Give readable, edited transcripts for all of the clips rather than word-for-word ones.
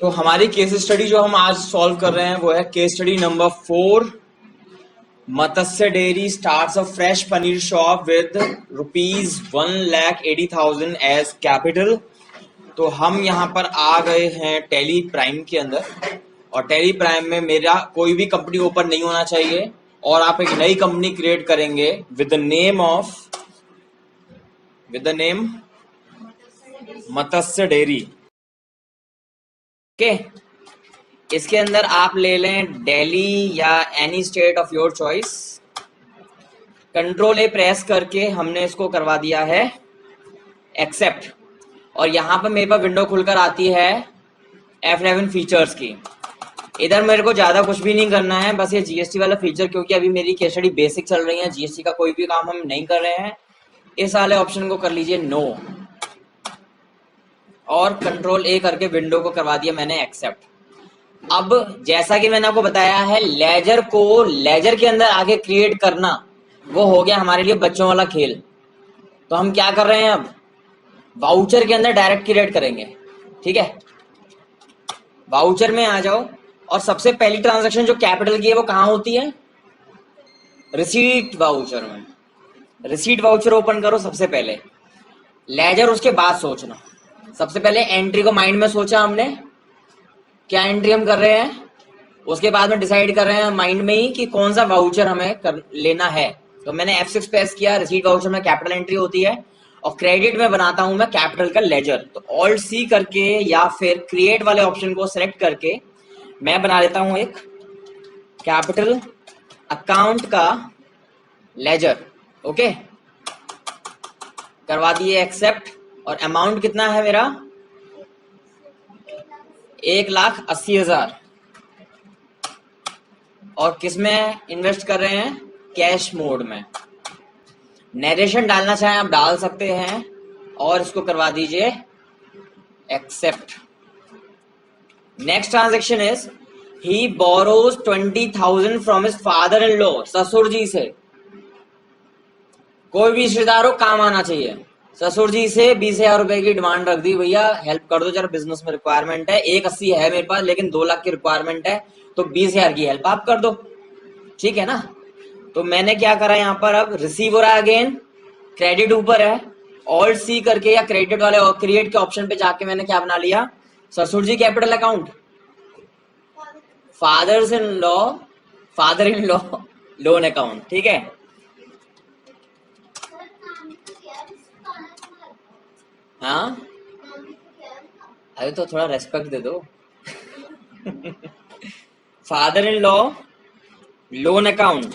तो हमारी case study जो हम आज सॉल्व कर रहे हैं वो है case study number 4। Matsya dairy starts a fresh paneer shop with ₹1,80,000 as capital. तो हम यहाँ पर आ गए हैं टैली प्राइम के अंदर, और टैली प्राइम में मेरा कोई भी कंपनी ओपन नहीं होना चाहिए, और आप एक नई कंपनी क्रिएट करेंगे with the name Matsya dairy. Okay, इसके अंदर आप ले लें दिल्ली या any state of your choice. Control A press करके हमने इसको करवा दिया है एक्सेप्ट, और यहाँ पर मेरे पास विंडो खुलकर आती है F11 फीचर्स की। इधर मेरे को ज़्यादा कुछ भी नहीं करना है, बस ये जीएसटी वाला फीचर, क्योंकि अभी मेरी केस स्टडी बेसिक चल रही है, जीएसटी का कोई भी काम हम नहीं कर रहे हैं। इस वाले ऑप्शन को कर लीजिए नो, और कंट्रोल ए करके विंडो को करवा दिया मैंने एक्सेप्ट। अब जैसा कि मैंने आपको बताया है, लेजर को लेजर के अंदर आगे क्रिएट करना वो हो गया हमारे लिए बच्चों वाला खेल। तो हम क्या कर रहे हैं, अब वाउचर के अंदर डायरेक्ट क्रिएट करेंगे। ठीक है, वाउचर में आ जाओ, और सबसे पहली ट्रांजैक्शन जो कैपिटल की है वो कहाँ होती है, रिसीट वाउचर में। रिसीट वाउचर ओपन करो सबसे पहले, लेजर उसके बाद सोचना। सबसे पहले एंट्री को माइंड में सोचा हमने, क्या एंट्री हम कर रहे हैं, उसके बाद में डिसाइड कर रहे हैं माइंड में ही कि कौन सा वाउचर हमें लेना है। तो मैंने F6 प्रेस किया, रिसीट वाउचर में कैपिटल एंट्री होती है, और क्रेडिट में बनाता हूं मैं कैपिटल का लेजर। तो ऑल्ट C करके या फिर क्रिएट वाले ऑप्शन को सिलेक्ट करके मैं बना लेता हूं एक कैपिटल अकाउंट का लेजर। ओके, करवा दिए एक्सेप्ट, और अमाउंट कितना है मेरा, 1,80,000। और किस में इन्वेस्ट कर रहे हैं, कैश मोड में। नरेशन डालना चाहें आप डाल सकते हैं, और इसको करवा दीजिए accept. Next transaction is he borrows 20,000 from his father in law, ससुर जी से। कोई भी रिश्तेदार हो, काम आना चाहिए। ससुर जी से 20,000 रुपए की डिमांड रख दी, भैया हेल्प कर दो जरा, बिजनेस में रिक्वायरमेंट है। 1,80 है मेरे पास, लेकिन 2 लाख की रिक्वायरमेंट है, तो 20,000 की हेल्प आप कर दो। ठीक है ना। तो मैंने क्या करा यहाँ पर, अब रिसीव हो रहा है अगेन, क्रेडिट ऊपर है, ऑल्ट C करके या क्रेडिट वाले और क्रिएट के ऑप्शन पे जाके मैंने क्या बना लिया, ससुर जी capital account, father in law loan account. ठीक है, हाँ अरे तो थोड़ा रेस्पेक्ट दे दो। Father in law loan account,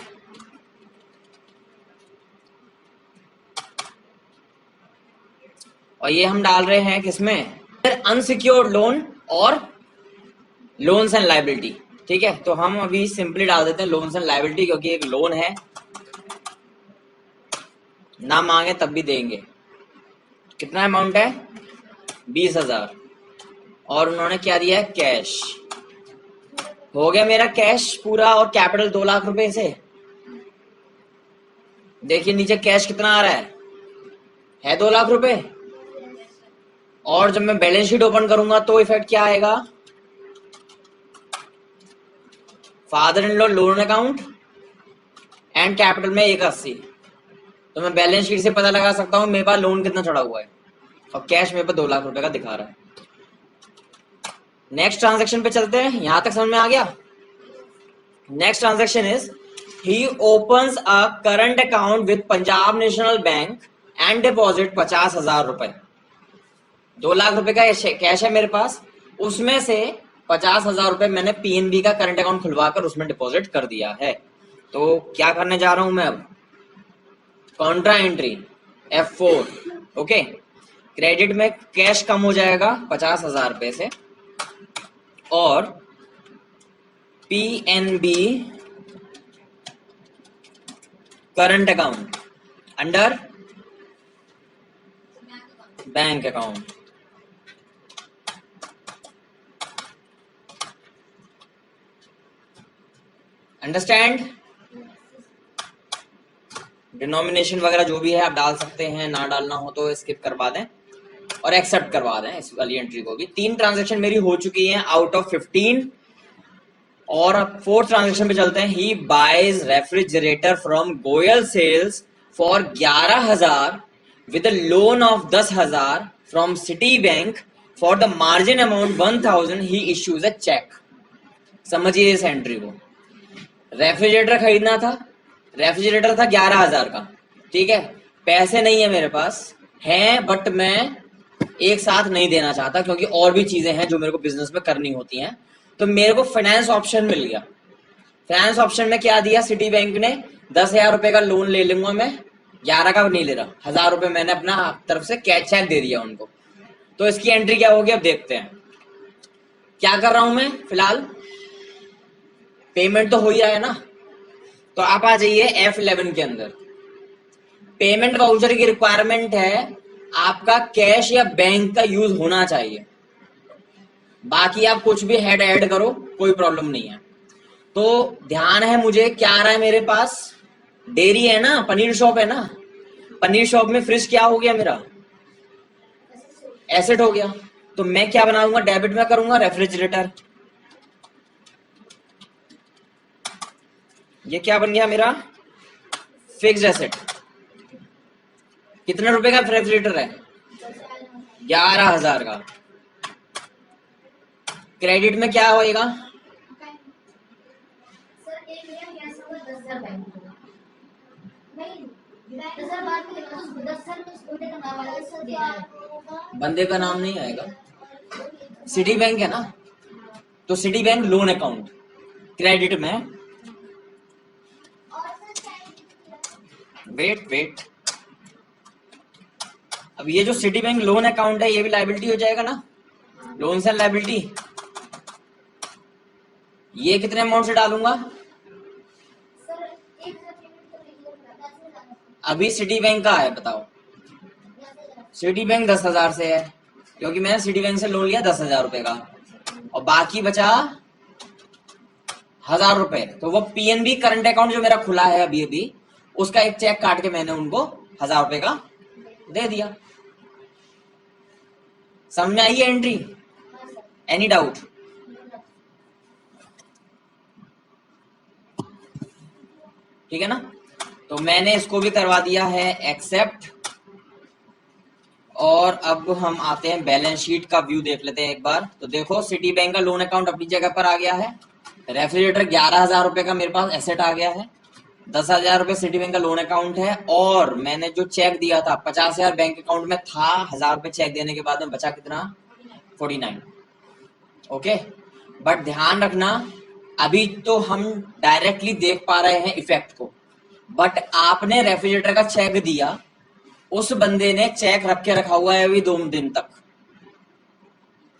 और ये हम डाल रहे हैं किसमें, अनसिक्योर्ड लोन और लोन्स एंड लाइबिलिटी। ठीक है, तो हम अभी सिंपली डाल देते हैं लोन्स एंड लाइबिलिटी, क्योंकि एक लोन है, ना मांगे तब भी देंगे। कितना अमाउंट है, 20,000, और उन्होंने क्या दिया है, कैश। हो गया मेरा कैश पूरा, और कैपिटल 2 लाख रुपए से। देखिए नीचे कैश कितना आ रहा है 2 लाख रुपए। और जब मैं बैलेंस शीट ओपन करूंगा तो इफेक्ट क्या आएगा, father in law loan account and capital में 1,80। तो मैं बैलेंस शीट से पता लगा सकता हूं मेरे पास लोन कितना चढ़ा हुआ है, और कैश मेरे पास 2 लाख रुपए का दिखा रहा है। नेक्स्ट ट्रांजेक्शन पे चलते हैं, यहां तक समझ में आ गया। Next transaction is he opens a current account with Punjab national bank and deposit 50,000 रुपए। 2 लाख रुपए का कैश है मेरे पास, उसमें से 50,000 रुपए मैंने PNB का करंट अकाउंट खुलवाकर उसमें डिपॉजिट कर दिया है। तो क्या करने जा रहा हूं मैं अब, Contra entry F4। Okay, credit में कैश कम हो जाएगा 50,000 रुपए से, और PNB current account under bank account. Understand, denomination वगैरह जो भी है आप डाल सकते हैं, ना डालना हो तो स्किप करवा दें। और एक्सेप्ट करवा दें इस वाली एंट्री को भी। 3 ट्रांजेक्शन मेरी हो चुकी हैं आउट ऑफ 15। और 4th ट्रांजेक्शन पे चलते हैं। He buys refrigerator from Goyal sales for 11,000 with a loan of 10,000 from city bank for the margin amount 1,000 he issues a cheque. समझिए इस एंट्री को। रेफ्रिजरेटर खरीदना था, रेफ्रिजरेटर था 11,000 का, ठीक है। पैसे नहीं है मेरे पास, हैं बट मैं एक साथ नहीं देना चाहता क्योंकि और भी चीजें हैं जो मेरे को बिजनेस में करनी होती हैं। तो मेरे को फाइनेंस ऑप्शन मिल गया। फाइनेंस ऑप्शन में क्या दिया सिटी बैंक ने, 10,000 रुपए का लोन ले लूंगा मैं, 11 का नहीं ले रहा, 1,000 रुपए मैंने अपना तरफ से कैश चेक दे दिया उनको। तो इसकी एंट्री क्या होगी अब देखते हैं। क्या कर रहा हूं मैं फिलहाल, पेमेंट तो हो ही रहा है ना। तो आप आ जाइए F11 के अंदर। पेमेंट वाउचर की रिक्वायरमेंट है आपका कैश या बैंक का यूज होना चाहिए, बाकी आप कुछ भी हेड ऐड करो कोई प्रॉब्लम नहीं है। तो ध्यान है मुझे क्या आ रहा है मेरे पास, डेयरी है ना, पनीर शॉप है ना, पनीर शॉप में फ्रिज क्या हो गया मेरा, एसेट हो गया। तो मैं क्या बनाऊंगा, डेबिट में करूंगा रेफ्रिजरेटर। ये क्या बन गया मेरा, फिक्स्ड एसेट। कितने रुपए का रेफ्रिजरेटर है, 11,000 का। क्रेडिट में क्या होएगा, बंदे का नाम नहीं आएगा, सिटी बैंक है ना, तो city bank loan account credit में। वेट अब ये जो सिटी बैंक लोन अकाउंट है ये भी लायबिलिटी हो जाएगा ना, लोन एंड लायबिलिटी। ये कितने अमाउंट से डालूंगा, अभी सिटी बैंक का है बताओ, सिटी बैंक 10,000 से है क्योंकि मैंने सिटी बैंक से लोन लिया 10,000 रुपए का, और बाकी बचा 1,000 रुपए। तो वो पीएनबी करंट अकाउंट जो मेरा खुला है अभी अभी, उसका एक चेक काट के मैंने उनको 1,000 रुपए का दे दिया। समझ में आई है एंट्री, एनी डाउट। ठीक है ना, तो मैंने इसको भी करवा दिया है एक्सेप्ट। और अब हम आते हैं बैलेंस शीट का व्यू देख लेते हैं एक बार। तो देखो सिटी बैंक का लोन अकाउंट अपनी जगह पर आ गया है, रेफ्रिजरेटर 11,000 रुपए का मेरे पास एसेट आ गया है, 10,000 रुपए सिटी बैंक का लोन अकाउंट है, और मैंने जो चेक दिया था 50,000 बैंक अकाउंट में था, 1,000 रुपए चेक देने के बाद में बचा कितना, 49। ओके, बट ध्यान रखना अभी तो हम डायरेक्टली देख पा रहे हैं इफेक्ट को, बट आपने रेफ्रिजरेटर का चेक दिया, उस बंदे ने चेक रख के रखा हुआ है अभी 2 दिन तक,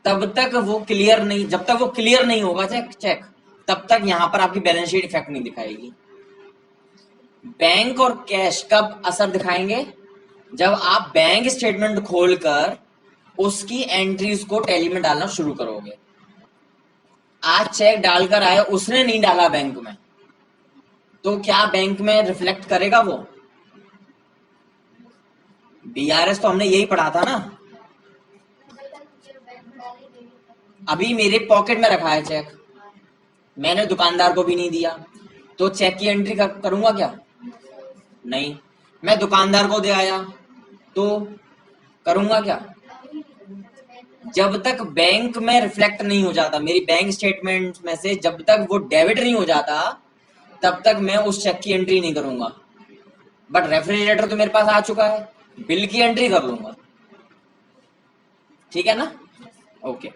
तब तक वो क्लियर नहीं, जब तक वो क्लियर नहीं होगा चेक तब तक यहां पर आपकी बैलेंस शीट इफेक्ट नहीं दिखाएगी। बैंक और कैश कब असर दिखाएंगे, जब आप बैंक स्टेटमेंट खोलकर उसकी एंट्रीज को टैली में डालना शुरू करोगे। आज चेक डालकर आए, उसने नहीं डाला बैंक में, तो क्या बैंक में रिफ्लेक्ट करेगा वो, बीआरएस तो हमने यही पढ़ा था ना। अभी मेरे पॉकेट में रखा है चेक, मैंने दुकानदार को भी नहीं दिया, तो चेक की एंट्री करूंगा क्या, नहीं। मैं दुकानदार को दे आया तो करूंगा क्या, जब तक बैंक में रिफ्लेक्ट नहीं हो जाता, मेरी बैंक स्टेटमेंट में से जब तक वो डेबिट नहीं हो जाता तब तक मैं उस चेक की एंट्री नहीं करूंगा। बट रेफ्रिजरेटर तो मेरे पास आ चुका है, बिल की एंट्री कर लूंगा। ठीक है ना, ओके।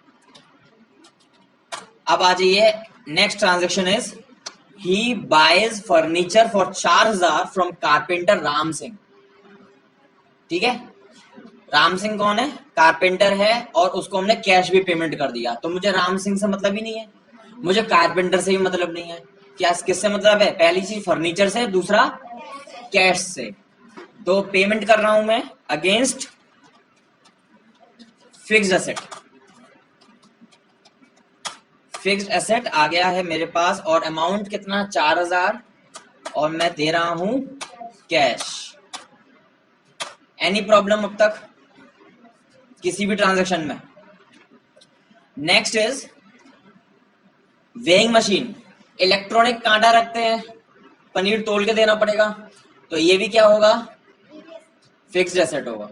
अब आ जाइए, next transaction is he buys furniture for 4,000 from carpenter Ram Singh. ठीक है, राम सिंह कौन है, कारपेंटर है, और उसको हमने कैश भी पेमेंट कर दिया। तो मुझे राम सिंह से मतलब ही नहीं है, मुझे कारपेंटर से भी मतलब नहीं है। क्या किससे मतलब है, पहली चीज फर्नीचर से, दूसरा कैश से। तो पेमेंट कर रहा हूं मैं against fixed asset. Fixed asset आ गया है मेरे पास, और अमाउंट कितना, 4,000, और मैं दे रहा हूं कैश। एनी प्रॉब्लम अब तक, किसी भी ट्रांजैक्शन में। Next is weighing machine, electronic कांटा रखते हैं, पनीर तोल के देना पड़ेगा, तो ये भी क्या होगा, फिक्स्ड एसेट होगा।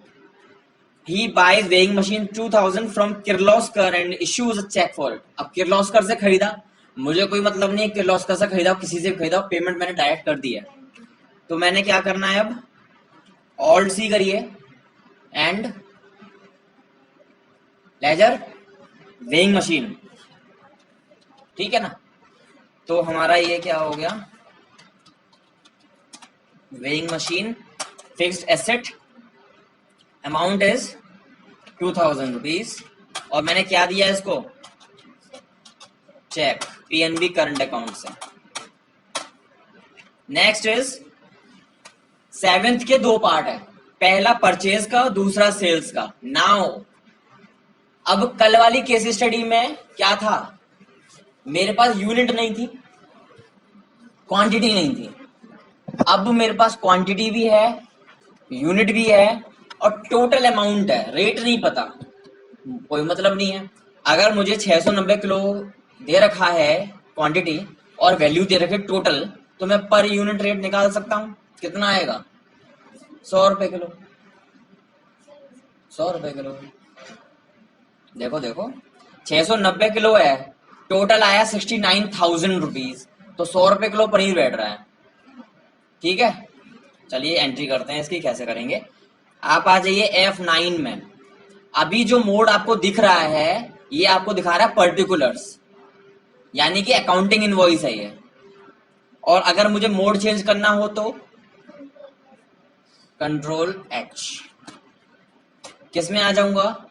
He buys weighing machine 2000 from Kirloskar and issues a check for it। अब किर्लोस्कर से खरीदा, मुझे कोई मतलब नहीं है किर्लोस्कर से खरीदा, किसी से खरीदा, पेमेंट मैंने डायरेक्ट कर दी है, तो मैंने क्या करना है अब, ऑल्ट सी करिए एंड लेजर वेइंग मशीन, ठीक है ना। तो हमारा ये क्या हो गया, weighing machine, fixed asset, amount is 2000 rupees, और मैंने क्या दिया इसको, चेक, पीएनबी करंट अकाउंट से। नेक्स्ट इज 7th के 2 पार्ट है, पहला परचेज का, दूसरा सेल्स का। नाउ अब कल वाली केस स्टडी में क्या था, मेरे पास यूनिट नहीं थी, क्वांटिटी नहीं थी, अब मेरे पास क्वांटिटी भी है, यूनिट भी है, और टोटल अमाउंट है, रेट नहीं पता, कोई मतलब नहीं है। अगर मुझे 690 किलो दे रखा है क्वांटिटी और वैल्यू दे रखे टोटल, तो मैं पर यूनिट रेट निकाल सकता हूं, कितना आएगा, 100 रुपए किलो, 100 रुपए किलो। देखो देखो 690 किलो है, टोटल आया 69,000 रुपीज, तो 100 रुपए किलो पनीर बैठ रहा है, ठीक है। चलिए एंट्री करते हैं इसकी, कैसे करेंगे। आप आ जाइए F9 में, अभी जो मोड आपको दिख रहा है ये आपको दिखा रहा है पर्टिकुलर्स, यानी कि अकाउंटिंग इनवॉइस है ये, और अगर मुझे मोड चेंज करना हो तो कंट्रोल H, किस में आ जाऊंगा,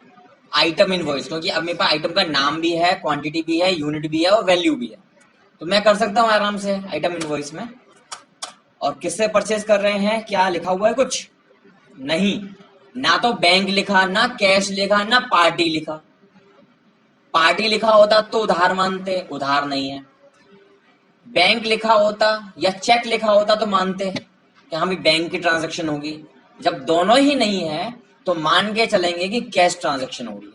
आइटम इनवॉइस, क्योंकि अब मेरे पास आइटम का नाम भी है, क्वांटिटी भी है, यूनिट भी है और वैल्यू भी है, तो मैं कर सकता हूं आराम से आइटम इनवॉइस में। और किससे परचेज कर रहे हैं, क्या लिखा हुआ है, कुछ नहीं, ना तो बैंक लिखा, ना कैश लिखा, ना पार्टी लिखा। पार्टी लिखा होता तो उधार मानते, उधार नहीं है। बैंक लिखा होता या चेक लिखा होता तो मानते कि हाँ भी बैंक की ट्रांजैक्शन होगी। जब दोनों ही नहीं है तो मान के चलेंगे कि कैश ट्रांजैक्शन होगी,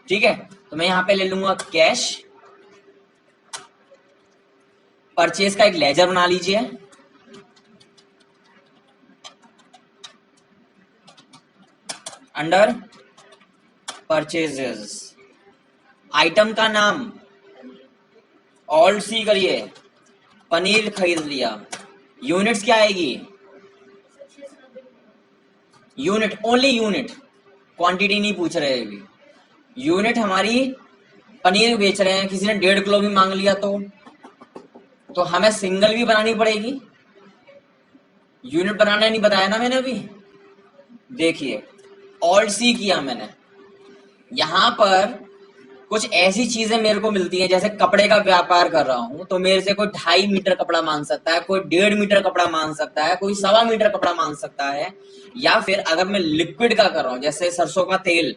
ठीक है। तो मैं यहां पे ले लूंगा कैश, परचेज का एक लेजर बना लीजिए, अंडर परचेजेस, आइटम का नाम ऑल्ट सी करिए, पनीर खरीद लिया, यूनिट्स क्या आएगी, यूनिट, ओनली यूनिट, क्वांटिटी नहीं पूछ रहे अभी, यूनिट हमारी, पनीर बेच रहे हैं, किसी ने 1.5 किलो भी मांग लिया तो हमें सिंगल भी बनानी पड़ेगी, यूनिट बनाना नहीं बताया ना मैंने अभी। देखिए ऑल्ट सी किया मैंने, यहां पर कुछ ऐसी चीजें मेरे को मिलती हैं, जैसे कपड़े का व्यापार कर रहा हूं तो मेरे से कोई 2.5 मीटर कपड़ा मांग सकता है, कोई 1.5 मीटर कपड़ा मांग सकता है, कोई 1.25 मीटर कपड़ा मांग सकता है, या फिर अगर मैं लिक्विड का कर रहा हूं जैसे सरसों का तेल,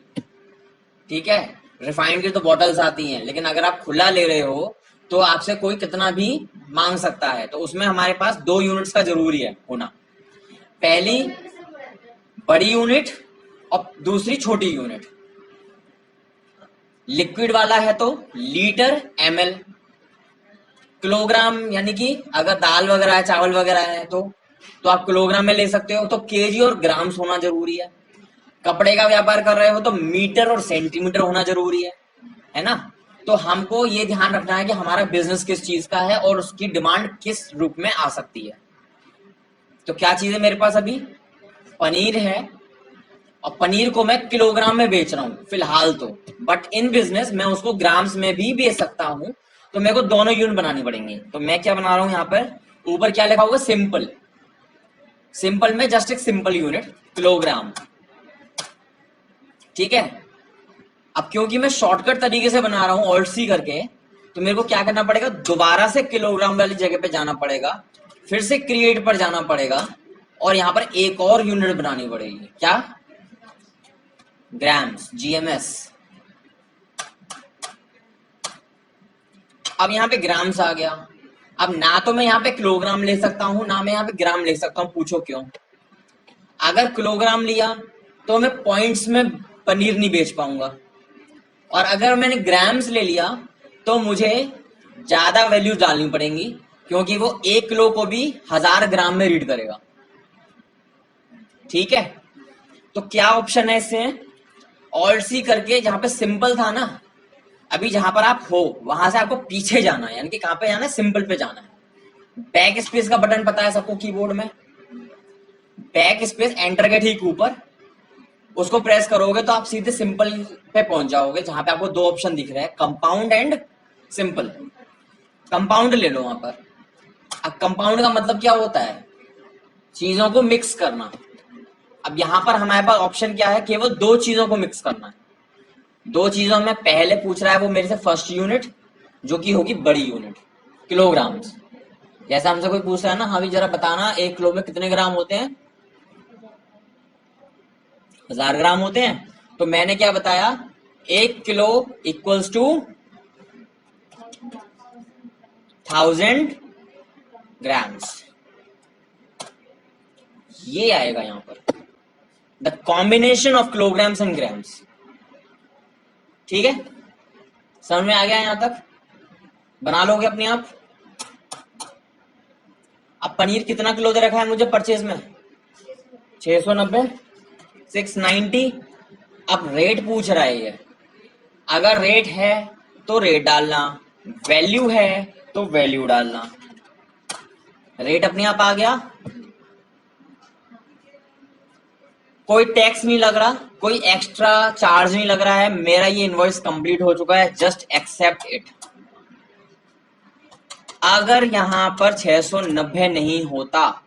ठीक है, रिफाइंड की तो बॉटल्स आती हैं, लेकिन अगर आप खुला ले रहे हो तो आपसे कोई कितना भी मांग सकता है, तो उसमें हमारे पास 2 यूनिट्स का जरूरी है होना, पहली बड़ी यूनिट और दूसरी छोटी यूनिट। लिक्विड वाला है तो लीटर, ml, किलोग्राम, यानी कि अगर दाल वगैरह है, चावल वगैरह है तो आप किलोग्राम में ले सकते हो, तो केजी और ग्राम्स होना जरूरी है। कपड़े का व्यापार कर रहे हो तो मीटर और सेंटीमीटर होना जरूरी है ना। तो हमको ये ध्यान रखना है कि हमारा बिजनेस किस चीज का है और उसकी डिमांड किस रूप में आ सकती है। तो क्या चीज है मेरे पास, अभी पनीर है और पनीर को मैं किलोग्राम में बेच रहा हूं फिलहाल तो, बट इन बिजनेस मैं उसको ग्राम्स में भी बेच सकता हूं, तो मेरे को दोनों यूनिट बनानी पड़ेंगी। तो मैं क्या बना रहा हूं, यहाँ पर ऊपर क्या लिखा होगा, सिंपल, सिंपल में जस्ट एक सिंपल यूनिट किलोग्राम, ठीक है। अब क्योंकि मैं शॉर्टकट तरीके से बना रहा हूं ऑल्ट सी करके, तो मेरे को क्या करना पड़ेगा, दोबारा से किलोग्राम वाली जगह पे जाना पड़ेगा, फिर से क्रिएट पर जाना पड़ेगा, और यहां पर एक और यूनिट बनानी पड़ेगी, क्या, ग्राम्स, जीएमएस। अब यहां पे ग्राम्स आ गया। अब ना तो मैं यहां पे किलोग्राम ले सकता हूं, ना मैं यहां पे ग्राम ले सकता हूं, पूछो क्यों। अगर किलोग्राम लिया तो मैं पॉइंट्स में पनीर नहीं बेच पाऊंगा। और अगर मैंने ग्राम्स ले लिया तो मुझे ज्यादा वैल्यू डालनी पड़ेंगी, क्योंकि वो 1 किलो को भी 1000 ग्राम में रीड करेगा। ठीक है, तो क्या ऑप्शन है इससे? ऑल्ट सी करके, जहां पे सिंपल था ना, अभी जहां पर आप हो वहां से आपको पीछे जाना है, यानी कि कहां पे जाना है? सिंपल पे जाना है। बैक स्पेस का बटन पता है सबको कीबोर्ड में? बैक स्पेस एंटर के ठीक ऊपर, उसको प्रेस करोगे तो आप सीधे सिंपल पे पहुंच जाओगे, जहां पे आपको 2 ऑप्शन दिख रहे हैं, कंपाउंड एंड सिंपल। कंपाउंड ले लो वहां पर। अब कंपाउंड का मतलब क्या होता है? चीजों को मिक्स करना। अब यहां पर हमारे पास ऑप्शन क्या है? केवल 2 चीजों को मिक्स करना है। 2 चीजों में पहले पूछ रहा है वो मेरे से फर्स्ट यूनिट, जो कि होगी बड़ी यूनिट, किलोग्राम्स। जैसा हमसे कोई पूछ रहा है ना, हाँ भी जरा बताना 1 किलो में कितने ग्राम होते हैं? 1000 ग्राम होते हैं। तो मैंने क्या बताया? 1 किलो इक्वल्स टू 1000 ग्राम्स। ये आएगा यहां पर, the combination of kilograms and grams. ठीक है, समझ में आ गया यहां तक? बना लोगे अपने आप। अब पनीर कितना किलो दे रखा है मुझे परचेज में? 690, 690। अब रेट पूछ रहा है ये। अगर रेट है तो रेट डालना, वैल्यू है तो वैल्यू डालना। रेट अपने आप आ गया, कोई टैक्स नहीं लग रहा, कोई एक्स्ट्रा चार्ज नहीं लग रहा है। मेरा ये इनवॉइस कंप्लीट हो चुका है, जस्ट एक्सेप्ट इट। अगर यहां पर 690 नहीं होता,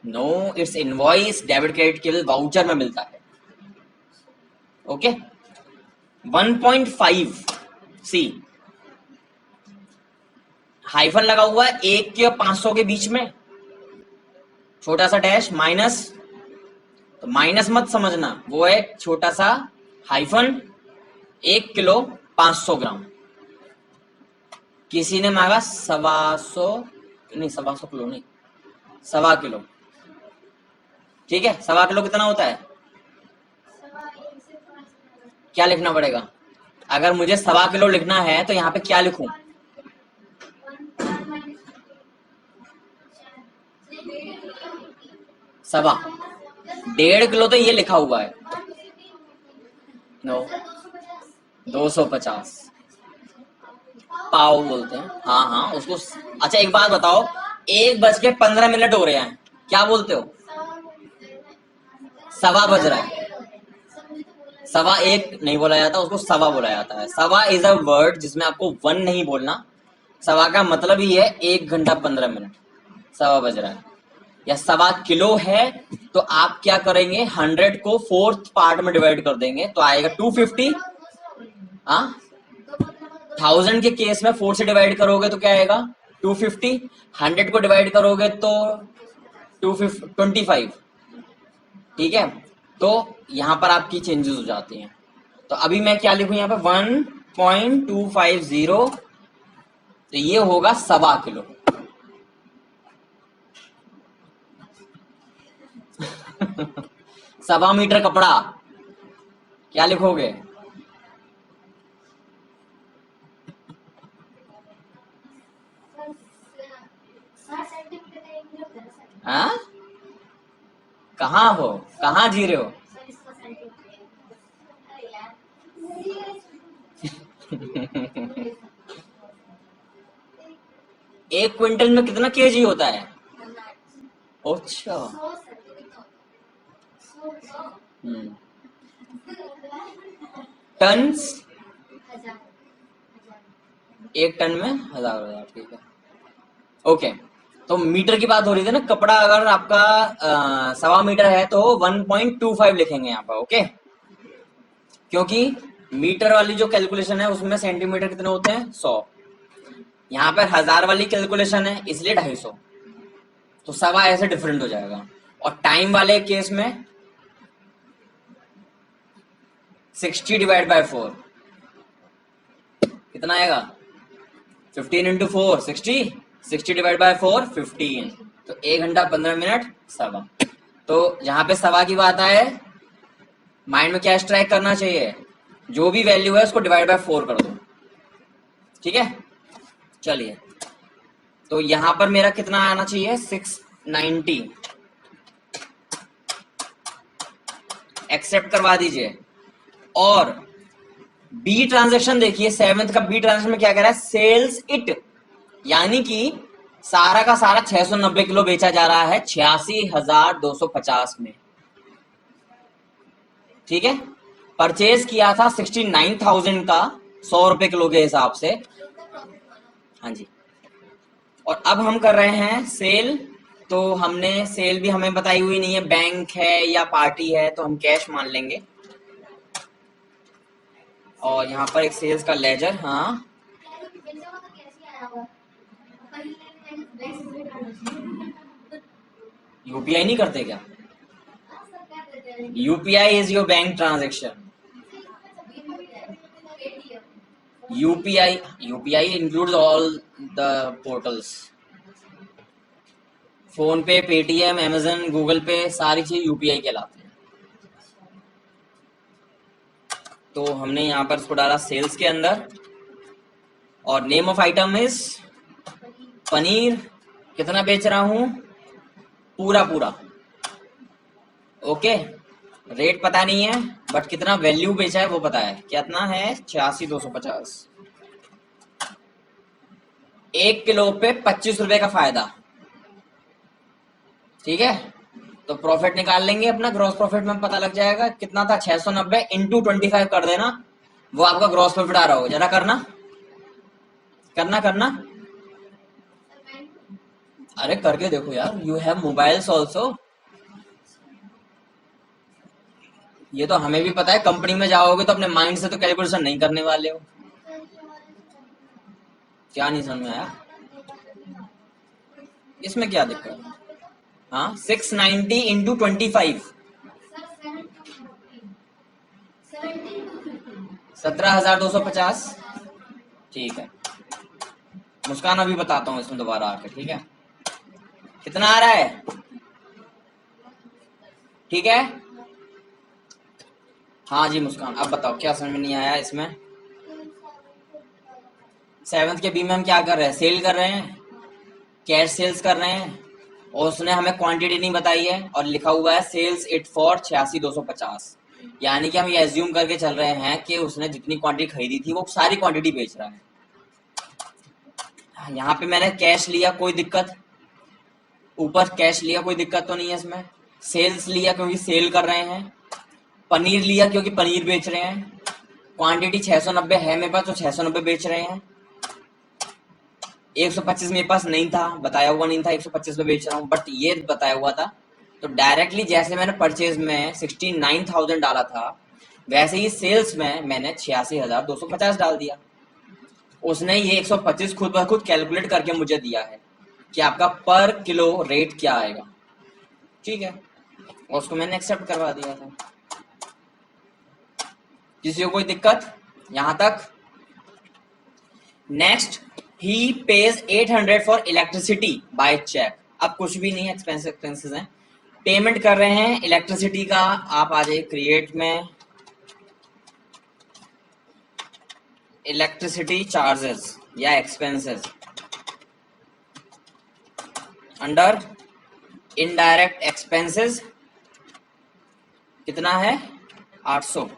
no, it's invoice debit credit केवल वाउचर में मिलता है। ओके, 1.5 सी हाइफन लगा हुआ है 1 के 500 के बीच में, छोटा सा डैश माइनस, तो माइनस मत समझना, वो है छोटा सा हाइफन 1 किलो 500 ग्राम। किसी ने मांगा 125, नहीं 125 किलो नहीं, 1.25 किलो। ठीक है, 1.25 किलो कितना होता है? क्या लिखना पड़ेगा? अगर मुझे 1.25 किलो लिखना है तो यहाँ पे क्या लिखूं? सवा 1.5 किलो तो ये लिखा हुआ है। नो, 250 पाव बोलते हैं। हाँ हाँ उसको। अच्छा एक बात बताओ, 1:15 हो रहे हैं, क्या बोलते हो? सवा बज रहा है। 1:15 नहीं बोला जाता, उसको सवा बोला जाता है। सवा इज अ वर्ड जिसमें आपको 1 नहीं बोलना। सवा का मतलब ही है 1 घंटा 15 मिनट। सवा बज रहा है या 1.25 किलो है, तो आप क्या करेंगे? 100 को 4th पार्ट में डिवाइड कर देंगे तो आएगा 250। हाँ, 1000 के केस में 4 से डिवाइड करोगे तो क्या आएगा? 250। 100 को डिवाइड करोगे तो 225। ठीक है, तो यहां पर आपकी चेंजेस हो जाती हैं। तो अभी मैं क्या लिखूं यहाँ पे? 1.250, तो ये होगा 1.25 किलो। सवा मीटर कपड़ा, क्या लिखोगे? हाँ, कहाँ हो, कहाँ जी रहे हो? एक क्विंटल में कितना केजी होता है? अच्छा, टन्स, 1 टन में 1000। ठीक है, ओके। तो मीटर की बात हो रही थी ना, कपड़ा अगर आपका 1.25 मीटर है तो 1.25 लिखेंगे यहाँ पर। ओके, क्योंकि मीटर वाली जो कैलकुलेशन है उसमें सेंटीमीटर कितने होते हैं? 100। यहाँ पर 1000 वाली कैलकुलेशन है इसलिए 250, तो सवा ऐसे डिफरेंट हो जाएगा। और टाइम वाले केस में 60 डिवाइड बाय 4 कितना आएगा? 15 इंटू 4 60, 60 डिवाइड बाय 4 15, तो 1 घंटा 15 मिनट सवा। तो यहाँ पे सवा की बात आए, माइंड में क्या स्ट्राइक करना चाहिए, जो भी वैल्यू है उसको डिवाइड बाय 4 कर दो। ठीक है, चलिए, तो यहां पर मेरा कितना आना चाहिए, 690, एक्सेप्ट करवा दीजिए। और बी ट्रांजेक्शन देखिए, 7th का बी ट्रांजेक्शन में क्या कह रहा है, सेल्स इट, यानी कि सारा का सारा 690 किलो बेचा जा रहा है 86,250 में। ठीक है, परचेज किया था 69,000 का 100 रुपए किलो के हिसाब से। हाँ जी, और अब हम कर रहे हैं सेल, तो हमने सेल भी हमें बताई हुई नहीं है, बैंक है या पार्टी है, तो हम कैश मान लेंगे। और यहाँ पर एक सेल्स का लेजर, हाँ यूपीआई नहीं करते क्या, UPI is your bank transaction, UPI includes all the portals, phone पे, पेटीएम, अमेजन, गूगल पे, सारी चीज यूपीआई कहलाती है। तो हमने यहाँ पर इसको डाला सेल्स के अंदर, और name of item is paneer, कितना बेच रहा हूं, पूरा पूरा। ओके, रेट पता नहीं है, बट कितना वैल्यू बेचा है वो पता है, कितना है 86,250। 1 किलो पे 25 रुपए का फायदा। ठीक है, तो प्रॉफिट निकाल लेंगे अपना, ग्रॉस प्रॉफिट में पता लग जाएगा कितना था, 690 इंटू 25 कर देना, वो आपका ग्रॉस प्रॉफिट आ रहा हो। जरा करना करना करना, अरे करके देखो यार, यू हैव मोबाइल्स ऑल्सो। ये तो हमें भी पता है, कंपनी में जाओगे तो अपने माइंड से तो कैलकुलेशन नहीं करने वाले हो। क्या नहीं समझ में आया, इसमें क्या दिक्कत है। हाँ, 690 इंटू 25, 17,250। ठीक है, मुस्कान अभी बताता हूँ इसमें दोबारा आकर। ठीक है, कितना आ रहा है, ठीक है। हाँ जी मुस्कान, अब बताओ क्या समझ में नहीं आया इसमें। 7th के बी में हम क्या कर रहे हैं, सेल कर रहे हैं, कैश सेल्स कर रहे हैं, और उसने हमें क्वांटिटी नहीं बताई है, और लिखा हुआ है सेल्स इट फॉर 86,250, यानी कि हम ये एज्यूम करके चल रहे हैं कि उसने जितनी क्वांटिटी खरीदी थी वो सारी क्वांटिटी बेच रहा है। यहाँ पे मैंने कैश लिया, कोई दिक्कत, ऊपर कैश लिया, कोई दिक्कत तो नहीं है इसमें। सेल्स लिया क्योंकि सेल कर रहे हैं, पनीर लिया क्योंकि पनीर बेच रहे हैं, क्वांटिटी 690 है मेरे पास तो 690 बेच रहे हैं। 125 मेरे पास नहीं था, बताया हुआ नहीं था 125 पे बेच रहा हूँ, बट ये बताया हुआ था। तो डायरेक्टली जैसे मैंने परचेज में 69,000 डाला था, वैसे ही सेल्स में मैंने 86,250 डाल दिया। उसने ये 125 खुद ब खुद कैलकुलेट करके मुझे दिया है कि आपका पर किलो रेट क्या आएगा। ठीक है, और उसको मैंने एक्सेप्ट करवा दिया था। किसी को कोई दिक्कत यहां तक। Next, he pays 800 for electricity by cheque. अब कुछ भी नहीं, एक्सपेंसेस हैं, पेमेंट कर रहे हैं इलेक्ट्रिसिटी का। आप आ जाइए क्रिएट में, इलेक्ट्रिसिटी चार्जेस या एक्सपेंसेस, अंडर इनडायरेक्ट एक्सपेंसेस कितना है 800।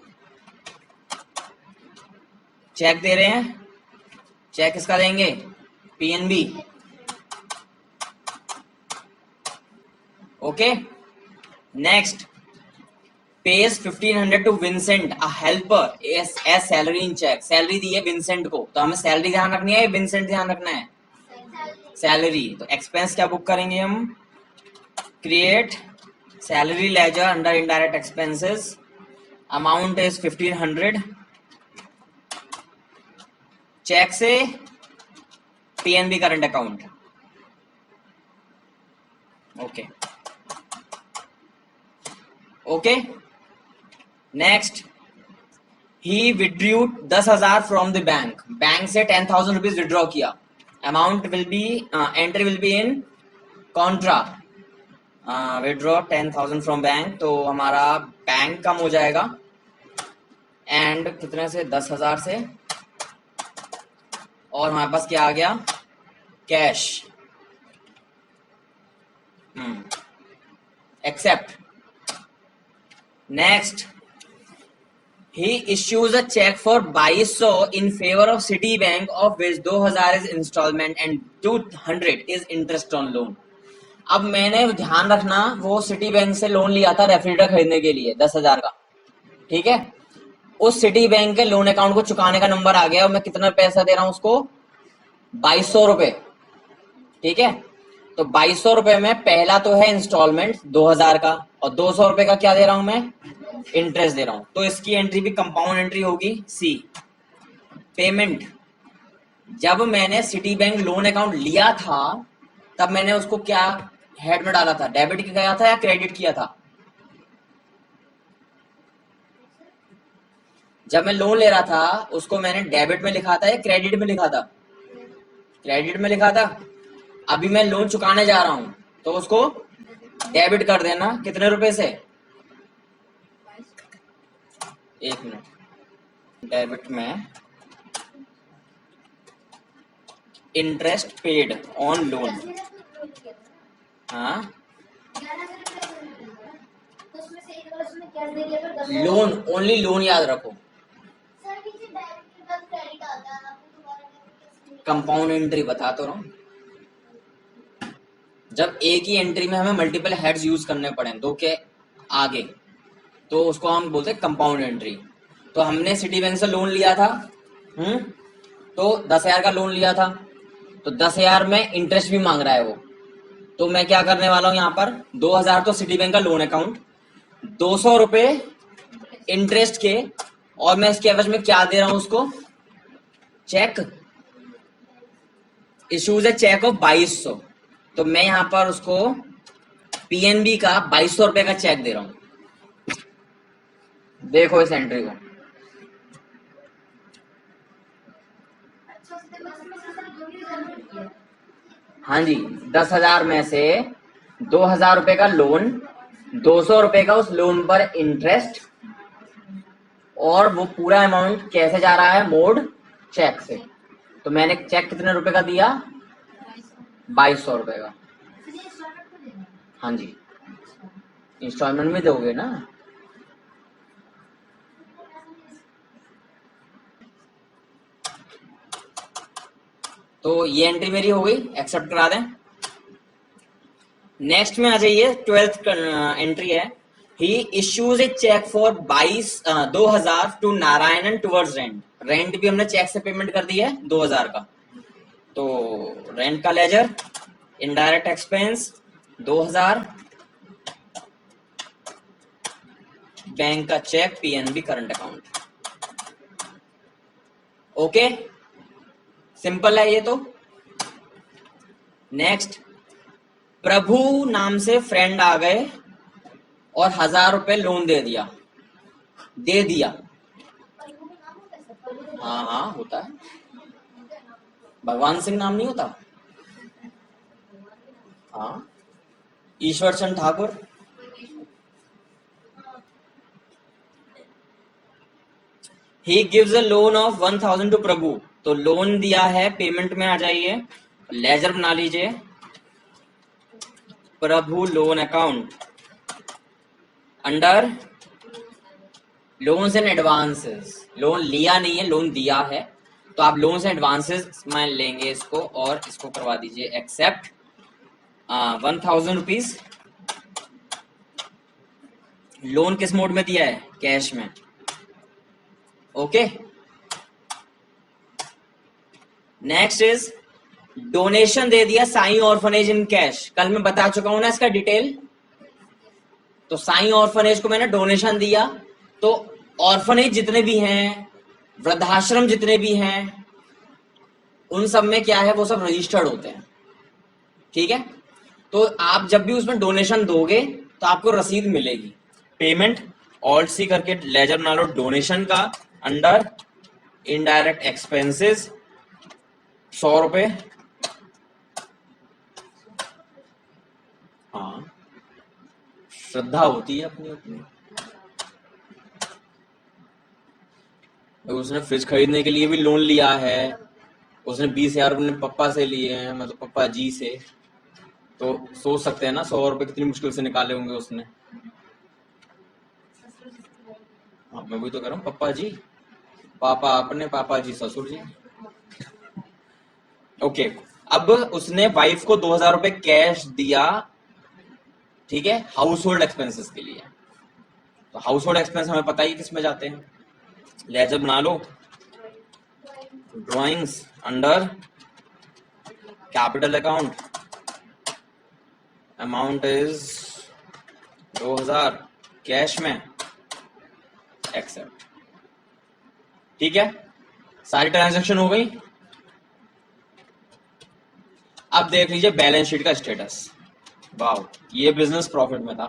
चेक दे रहे हैं, चेक किसका देंगे, PNB. Okay, next, page 1500 to Vincent a helper as salary in cheque. Salary दी है विंसेंट को, तो हमें सैलरी ध्यान रखनी है, विंसेंट ध्यान रखना है, सैलरी। तो एक्सपेंस क्या बुक करेंगे हम, create salary ledger under indirect expenses, amount is 1500, cheque से PNB current account. Okay okay, next, he withdrew 10,000 from the bank. Bank से 10,000 रुपीज विड्रॉ किया, amount will be entry will be in contra, withdraw 10,000 from bank, तो हमारा bank कम हो जाएगा and कितने से 10,000 से, और हमारे पास क्या आ गया cash. Accept. Next, he issues a check for 2200 in favor of Citibank of which 2000 is installment and 200 is interest on loan। अब मैंने ध्यान रखना वो सिटी बैंक से लोन लिया था रेफ्रिजरेटर खरीदने के लिए 10,000 का, ठीक है। उस सिटी बैंक के लोन अकाउंट को चुकाने का नंबर आ गया और मैं कितना पैसा दे रहा हूं उसको 2200 रुपए, ठीक है। तो 2200 रुपए में पहला तो है इंस्टॉलमेंट 2000 का और 200 रुपए का क्या दे रहा हूं मैं इंटरेस्ट दे रहा हूं, तो इसकी एंट्री भी कंपाउंड एंट्री होगी सी। पेमेंट, जब मैंने सिटी बैंक लोन अकाउंट लिया था तब मैंने उसको क्या हेड में डाला था, डेबिट किया था या क्रेडिट किया था? जब मैं लोन ले रहा था उसको मैंने डेबिट में लिखा था या क्रेडिट में लिखा था? क्रेडिट में लिखा था। अभी मैं लोन चुकाने जा रहा हूं तो उसको डेबिट कर देना, कितने रुपए से? 1 मिनट, डेबिट में इंटरेस्ट पेड ऑन लोन। हाँ, लोन, ओनली लोन याद रखो। कंपाउंड एंट्री बता तो रहा हूं, जब एक ही एंट्री में हमें मल्टीपल हेड्स यूज करने पड़े दो के आगे, तो उसको हम बोलते हैं कंपाउंड एंट्री। तो हमने सिटी बैंक से लोन लिया था, तो 10,000 का लोन लिया था, तो 10,000 में इंटरेस्ट भी मांग रहा है वो, तो मैं क्या करने वाला हूं यहाँ पर 2000 तो सिटी बैंक का लोन अकाउंट, 200 रुपए इंटरेस्ट के, और मैं इसके एवज में क्या दे रहा हूं उसको चेक, इशूज है चेक ऑफ 2200, तो मैं यहां पर उसको पीएनबी का 2200 रुपए का चेक दे रहा हूं। देखो इस एंट्री को, हाँ जी, 10,000 में से 2,000 रुपए का लोन, 200 रुपए का उस लोन पर इंटरेस्ट, और वो पूरा अमाउंट कैसे जा रहा है मोड चेक से। तो मैंने चेक कितने रुपए का दिया 2200 रुपए का। हाँ जी, इंस्टॉलमेंट में दोगे ना। तो ये एंट्री मेरी हो गई, एक्सेप्ट करा दें। नेक्स्ट में आ जाइए, 12th एंट्री है, he issues a cheque for 2000 to Narayanan towards rent. Rent भी हमने चेक से पेमेंट कर दी है 2000 का, तो रेंट का लेजर, इनडायरेक्ट एक्सपेंस 2000, बैंक का cheque PNB current account. Okay, simple है ये तो। नेक्स्ट, प्रभु नाम से फ्रेंड आ गए और 1000 रुपए लोन दे दिया, हाँ हाँ होता है, भगवान सिंह नाम नहीं होता? हाँ, Ishwar Chand Thakur. He gives a loan of 1000 to Prabhu, तो लोन दिया है, पेमेंट में आ जाइए, लेजर बना लीजिए, Prabhu loan account under loans and advances. Loan लिया नहीं है, लोन दिया है, तो आप लोन्स एंड एडवांसेस में लेंगे इसको और इसको करवा दीजिए एक्सेप्ट। 1000 रुपीज लोन किस मोड में दिया है? कैश में। ओके, नेक्स्ट इज डोनेशन दे दिया साई ऑर्फनेज इन कैश। कल मैं बता चुका हूं ना इसका डिटेल, तो साई ऑर्फनेज को मैंने डोनेशन दिया, तो ऑर्फनेज जितने भी हैं, वृद्धाश्रम जितने भी हैं, उन सब में क्या है वो सब रजिस्टर्ड होते हैं, ठीक है। तो आप जब भी उसमें डोनेशन दोगे तो आपको रसीद मिलेगी। पेमेंट ऑल्ट सी करके लेजर बना लो, डोनेशन का अंडर इनडायरेक्ट एक्सपेंसेस 100 रुपए, हाँ श्रद्धा होती है अपनी अपनी। उसने फ्रिज खरीदने के लिए भी लोन लिया है, उसने 20,000 अपने पापा से लिए हैं, मतलब पापा जी से। तो सोच सकते हैं ना 100 रुपए कितनी मुश्किल से निकाले होंगे उसने। हाँ, मैं वही तो कह रहा हूँ, पापा जी, पापा अपने, पापा जी ससुर जी। ओके, अब उसने वाइफ को 2,000 रुपए कैश दिया, ठीक है, हाउस होल्ड एक्सपेंसेस के लिए। तो हाउस होल्ड एक्सपेंस हमें पता ही किस में जाते हैं, लेजर बना लो, drawings under capital account, amount is 2,000 cash में, एक्सेप्ट। ठीक है, सारी ट्रांजैक्शन हो गई। अब देख लीजिए बैलेंस शीट का स्टेटस। वाओ, ये बिजनेस प्रॉफिट में था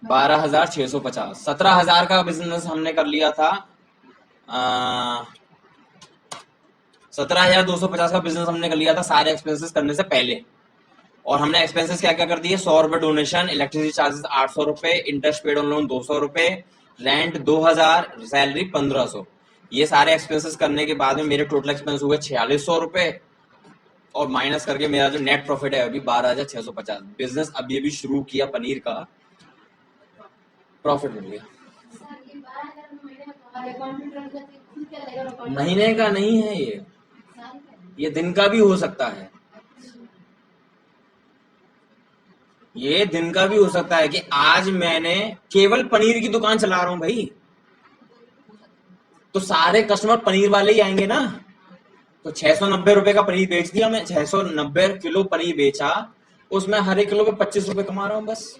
12,650। 17,000 का बिजनेस हमने कर लिया था, 17,250 का बिजनेस हमने कर लिया था सारे एक्सपेंसेस करने से पहले। और हमने एक्सपेंसेस क्या क्या कर दिए, 100 रुपए डोनेशन, इलेक्ट्रिसिटी चार्जेस 800 रुपए, इंटरेस्ट पेड ऑन लोन 200 रुपए, रेंट 2,000, सैलरी 1,500। ये सारे एक्सपेंसेस करने के बाद में मेरे टोटल एक्सपेंस हुए 4,600 रुपए, और माइनस करके मेरा जो नेट प्रॉफिट है अभी 12,650। बिजनेस अभी अभी शुरू किया, पनीर का प्रॉफिट मिल गया। महीने का नहीं है ये दिन का भी हो सकता है, ये दिन का भी हो सकता है कि आज मैंने केवल पनीर की दुकान चला रहा हूं भाई, तो सारे कस्टमर पनीर वाले ही आएंगे ना। तो 690 रुपए का पनीर बेच दिया मैं, 690 किलो पनीर बेचा, उसमें हर एक किलो पे 25 रुपए कमा रहा हूं बस।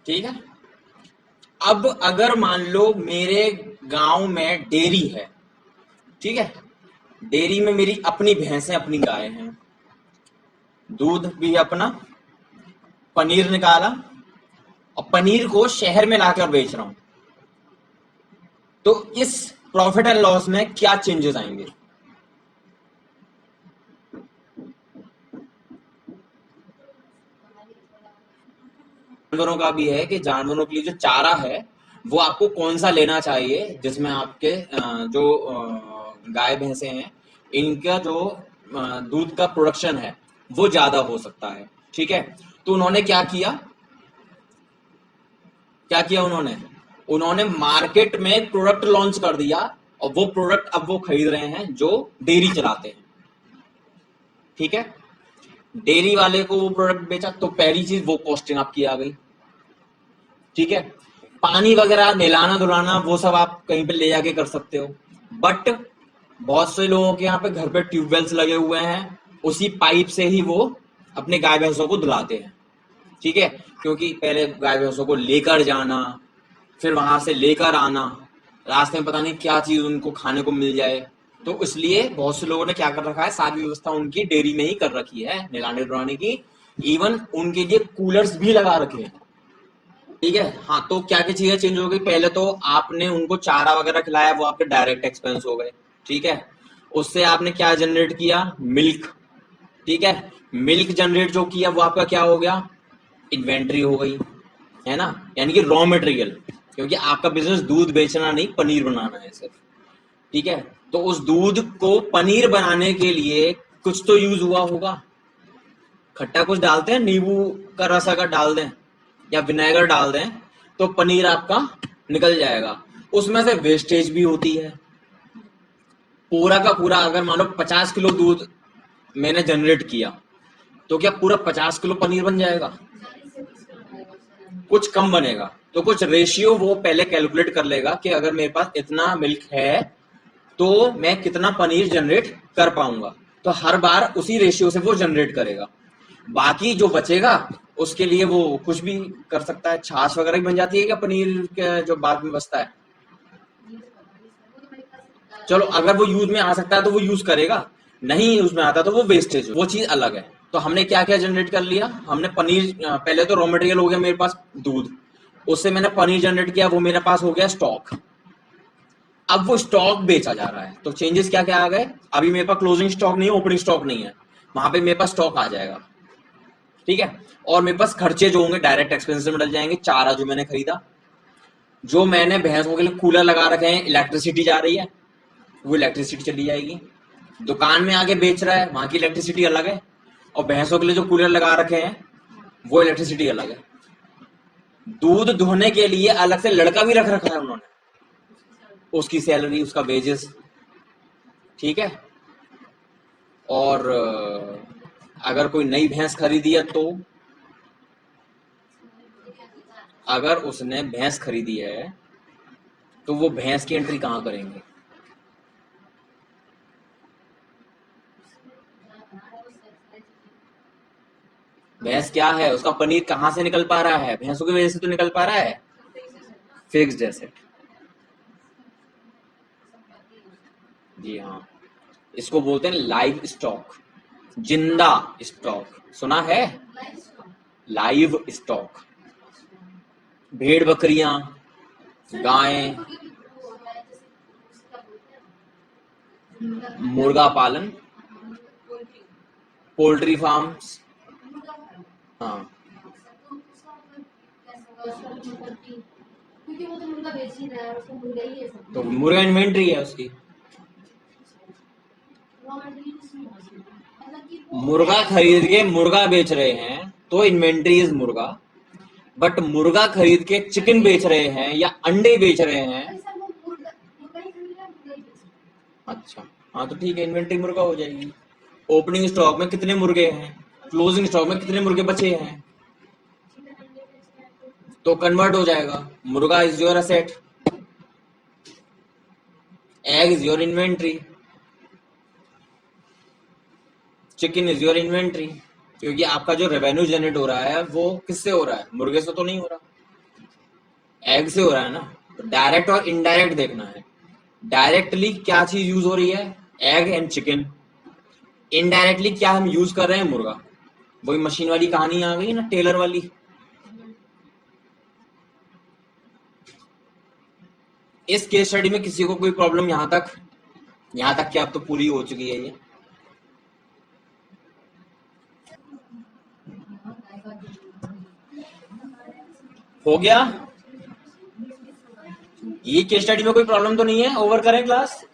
ठीक है, अब अगर मान लो मेरे गांव में डेयरी है, ठीक है, डेयरी में मेरी अपनी भैंसें अपनी गाय हैं, दूध भी अपना, पनीर निकाला और पनीर को शहर में लाकर बेच रहा हूं, तो इस प्रॉफिट एंड लॉस में क्या चेंजेस आएंगे? जानवरों का भी है कि जानवरों के लिए जो चारा है वो आपको कौन सा लेना चाहिए, जिसमें आपके जो गाय भैंसे हैं इनका जो दूध का प्रोडक्शन है वो ज्यादा हो सकता है। ठीक है, तो उन्होंने क्या किया, उन्होंने मार्केट में प्रोडक्ट लॉन्च कर दिया, और वो प्रोडक्ट अब वो खरीद रहे हैं जो डेयरी चलाते हैं। ठीक है, डेयरी वाले को वो प्रोडक्ट बेचा, तो पहली चीज वो कॉस्टिंग आपकी आ गई। ठीक है, पानी वगैरह नहलाना धुलाना वो सब आप कहीं पे ले जाके कर सकते हो, बट बहुत से लोगों के यहाँ पे घर पे ट्यूबवेल्स लगे हुए हैं, उसी पाइप से ही वो अपने गाय भैंसों को धुलाते हैं। ठीक है, क्योंकि पहले गाय भैंसों को लेकर जाना, फिर वहां से लेकर आना, रास्ते में पता नहीं क्या चीज उनको खाने को मिल जाए, तो इसलिए बहुत से लोगों ने क्या कर रखा है, सारी व्यवस्था उनकी डेयरी में ही कर रखी है नहलाने धुलाने की, इवन उनके लिए कूलर्स भी लगा रखे हैं। ठीक है, हाँ, तो क्या क्या चीजें चेंज हो गई, पहले तो आपने उनको चारा वगैरह खिलाया, वो आपके डायरेक्ट एक्सपेंस हो गए। ठीक है, उससे आपने क्या जनरेट किया, मिल्क। ठीक है, मिल्क जनरेट जो किया वो आपका क्या हो गया, इन्वेंट्री हो गई, है ना, यानी कि रॉ मटेरियल, क्योंकि आपका बिजनेस दूध बेचना नहीं पनीर बनाना है सिर्फ। ठीक है, तो उस दूध को पनीर बनाने के लिए कुछ तो यूज हुआ होगा, खट्टा कुछ डालते हैं, नींबू का रस अगर डाल दें या विनेगर डाल दें तो पनीर आपका निकल जाएगा। उसमें से वेस्टेज भी होती है, पूरा का पूरा अगर मान लो 50 किलो दूध मैंने जनरेट किया, तो क्या पूरा 50 किलो पनीर बन जाएगा? कुछ कम बनेगा, तो कुछ रेशियो वो पहले कैलकुलेट कर लेगा कि अगर मेरे पास इतना मिल्क है तो मैं कितना पनीर जनरेट कर पाऊंगा, तो हर बार उसी रेशियो से वो जनरेट करेगा। बाकी जो बचेगा उसके लिए वो कुछ भी कर सकता है, छाछ वगैरह भी बन जाती है क्या पनीर के जो बाद में बचता है? चलो, अगर वो यूज में आ सकता है तो वो यूज करेगा, नहीं यूज में आता तो वो वेस्टेज, वो चीज अलग है। तो हमने क्या क्या जनरेट कर लिया, हमने पनीर, पहले तो रॉ मटेरियल हो गया मेरे पास दूध, उससे मैंने पनीर जनरेट किया, वो मेरे पास हो गया स्टॉक। अब वो स्टॉक बेचा जा रहा है, तो चेंजेस क्या क्या आ गए, अभी मेरे पास क्लोजिंग स्टॉक नहीं है, ओपनिंग स्टॉक नहीं है, वहां पे मेरे पास स्टॉक आ जाएगा। ठीक है। और मेरे पास खर्चे जो होंगे डायरेक्ट एक्सपेंसेस में डल जाएंगे। चारा जो मैंने खरीदा, जो मैंने भैंसों के लिए कूलर लगा रखे हैं, इलेक्ट्रिसिटी जा रही है, वो इलेक्ट्रिसिटी चली जाएगी। दुकान में आके बेच रहा है, वहां की इलेक्ट्रिसिटी अलग है, और भैंसों के लिए जो कूलर लगा रखे हैं वो इलेक्ट्रिसिटी अलग है। दूध धोने के लिए अलग से लड़का भी रख रखा है उन्होंने, उसकी सैलरी, उसका वेजेस, ठीक है। और अगर कोई नई भैंस खरीदी है तो, अगर उसने भैंस खरीदी है तो वो भैंस की एंट्री कहां करेंगे? भैंस क्या है, उसका पनीर कहां से निकल पा रहा है? भैंसों की वजह से तो निकल पा रहा है। फिक्स्ड एसेट, जी हाँ, इसको बोलते हैं लाइव स्टॉक, जिंदा स्टॉक, सुना है? लाइव स्टॉक, भेड़ बकरियां, गायें, मुर्गा पालन, पोल्ट्री फार्म्स, हाँ, क्योंकि वो तो मुर्गा बेच ही रहा है, उसको मुर्गा ही है सब। तो मुर्गा इन्वेंट्री है उसकी। मतलब कि वो मुर्गा खरीद के मुर्गा बेच रहे हैं तो इन्वेंट्री इज मुर्गा, बट मुर्गा खरीद के चिकन बेच रहे हैं या अंडे बेच रहे हैं, अरे सर वो मुर्गा मुर्गा ही खरीद रहा है, मुर्गा ही बेच रहा है। अच्छा हाँ, तो ठीक है, इन्वेंट्री मुर्गा हो जाएगी। ओपनिंग स्टॉक में कितने मुर्गे हैं, क्लोजिंग स्टॉक में कितने मुर्गे बचे हैं, चिकन अंडे बेच रहा है तो कन्वर्ट हो जाएगा। मुर्गा is your asset, egg is your inventory, chicken is your inventory, क्योंकि आपका जो रेवेन्यू जनरेट हो रहा है वो किससे हो रहा है? मुर्गे से तो नहीं हो रहा, एग से हो रहा है ना। तो डायरेक्ट और इनडायरेक्ट देखना है। डायरेक्टली क्या चीज यूज हो रही है? Egg and chicken. इनडायरेक्टली क्या हम यूज कर रहे हैं? मुर्गा। वही मशीन वाली कहानी आ गई ना, टेलर वाली। इस केस स्टडी में किसी को कोई प्रॉब्लम यहां तक? यहां तक कि अब तो पूरी हो चुकी है ये, हो गया। ये केस स्टडी में कोई प्रॉब्लम तो नहीं है? ओवर करें क्लास?